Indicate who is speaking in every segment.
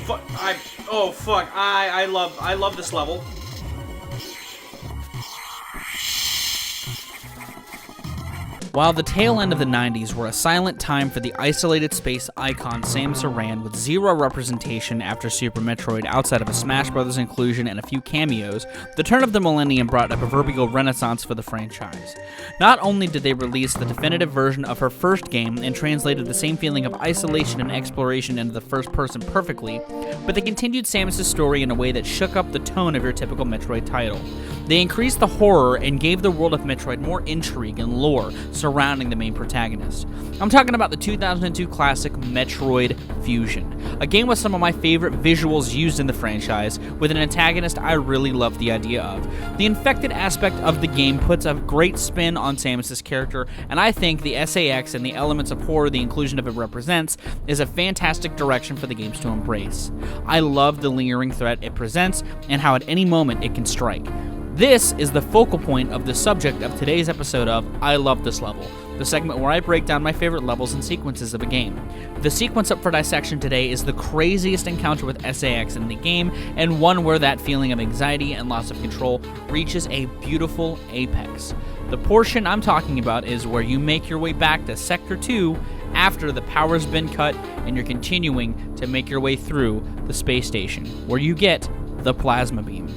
Speaker 1: Oh fuck! I love this level. While the tail end of the 90s were a silent time for the isolated space icon Samus Aran with zero representation after Super Metroid outside of a Smash Bros. Inclusion and a few cameos, the turn of the millennium brought a proverbial renaissance for the franchise. Not only did they release the definitive version of her first game and translated the same feeling of isolation and exploration into the first person perfectly, but they continued Samus' story in a way that shook up the tone of your typical Metroid title. They increased the horror and gave the world of Metroid more intrigue and lore surrounding the main protagonist. I'm talking about the 2002 classic Metroid Fusion, a game with some of my favorite visuals used in the franchise, with an antagonist I really love the idea of. The infected aspect of the game puts a great spin on Samus' character, and I think the SAX and the elements of horror the inclusion of it represents is a fantastic direction for the games to embrace. I love the lingering threat it presents and how at any moment it can strike. This is the focal point of the subject of today's episode of I Love This Level, the segment where I break down my favorite levels and sequences of a game. The sequence up for dissection today is the craziest encounter with SAX in the game, and one where that feeling of anxiety and loss of control reaches a beautiful apex. The portion I'm talking about is where you make your way back to Sector 2 after the power's been cut and you're continuing to make your way through the space station, where you get the plasma beam.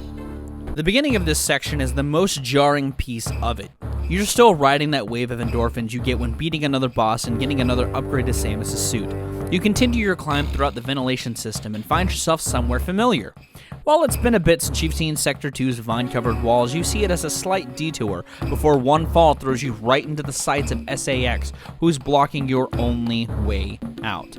Speaker 1: The beginning of this section is the most jarring piece of it. You're still riding that wave of endorphins you get when beating another boss and getting another upgrade to Samus' suit. You continue your climb throughout the ventilation system and find yourself somewhere familiar. While it's been a bit since you've seen Sector 2's vine-covered walls, you see it as a slight detour before one fall throws you right into the sights of SAX, who's blocking your only way out.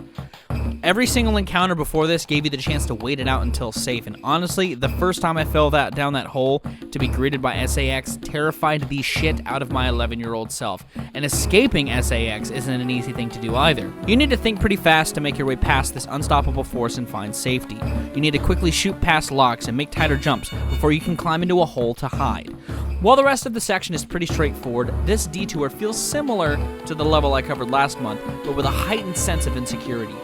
Speaker 1: Every single encounter before this gave you the chance to wait it out until safe, and honestly, the first time I fell down that hole to be greeted by SAX terrified the shit out of my 11-year-old self, and escaping SAX isn't an easy thing to do either. You need to think pretty fast to make your way past this unstoppable force and find safety. You need to quickly shoot past locks and make tighter jumps before you can climb into a hole to hide. While the rest of the section is pretty straightforward, this detour feels similar to the level I covered last month, but with a heightened sense of insecurity.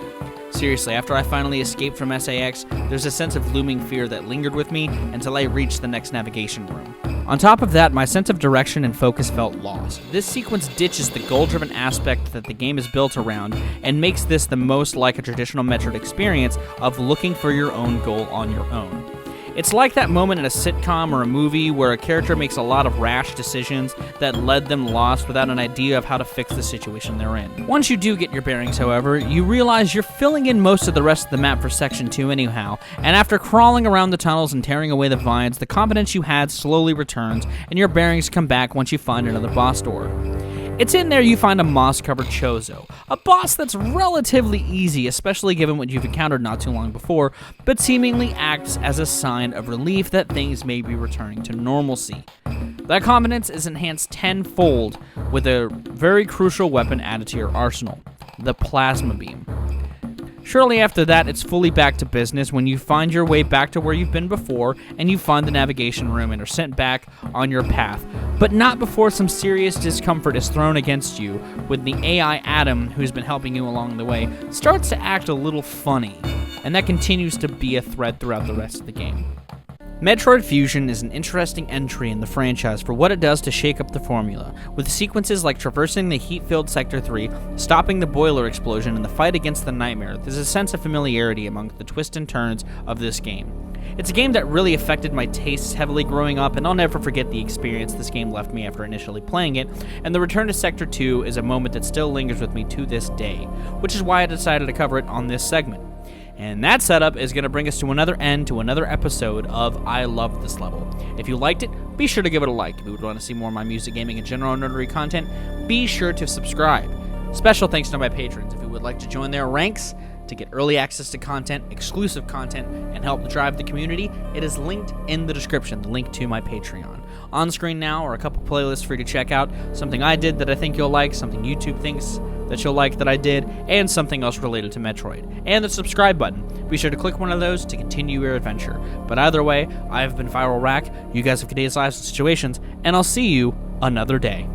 Speaker 1: Seriously, after I finally escaped from SAX, there's a sense of looming fear that lingered with me until I reached the next navigation room. On top of that, my sense of direction and focus felt lost. This sequence ditches the goal-driven aspect that the game is built around and makes this the most like a traditional Metroid experience of looking for your own goal on your own. It's like that moment in a sitcom or a movie where a character makes a lot of rash decisions that led them lost without an idea of how to fix the situation they're in. Once you do get your bearings, however, you realize you're filling in most of the rest of the map for Section 2 anyhow, and after crawling around the tunnels and tearing away the vines, the confidence you had slowly returns, and your bearings come back once you find another boss door. It's in there you find a moss-covered Chozo, a boss that's relatively easy, especially given what you've encountered not too long before, but seemingly acts as a sign of relief that things may be returning to normalcy. That confidence is enhanced tenfold with a very crucial weapon added to your arsenal, the plasma beam. Shortly after that, it's fully back to business when you find your way back to where you've been before and you find the navigation room and are sent back on your path, but not before some serious discomfort is thrown against you when the AI Adam, who's been helping you along the way, starts to act a little funny, and that continues to be a thread throughout the rest of the game. Metroid Fusion is an interesting entry in the franchise for what it does to shake up the formula, with sequences like traversing the heat-filled Sector 3, stopping the boiler explosion, and the fight against the Nightmare. There's a sense of familiarity among the twists and turns of this game. It's a game that really affected my tastes heavily growing up, and I'll never forget the experience this game left me after initially playing it, and the return to Sector 2 is a moment that still lingers with me to this day, which is why I decided to cover it on this segment. And that setup is going to bring us to another end to another episode of I Love This Level. If you liked it, be sure to give it a like. If you would want to see more of my music, gaming, and general nerdery content, be sure to subscribe. Special thanks to my patrons. If you would like to join their ranks to get early access to content, exclusive content, and help drive the community, it is linked in the description, the link to my Patreon. On screen now are a couple playlists for you to check out, something I did that I think you'll like, something YouTube thinks that you'll like that I did, and something else related to Metroid. And the subscribe button. Be sure to click one of those to continue your adventure. But either way, I've been Viral Rack, you guys have today's lives and situations, and I'll see you another day.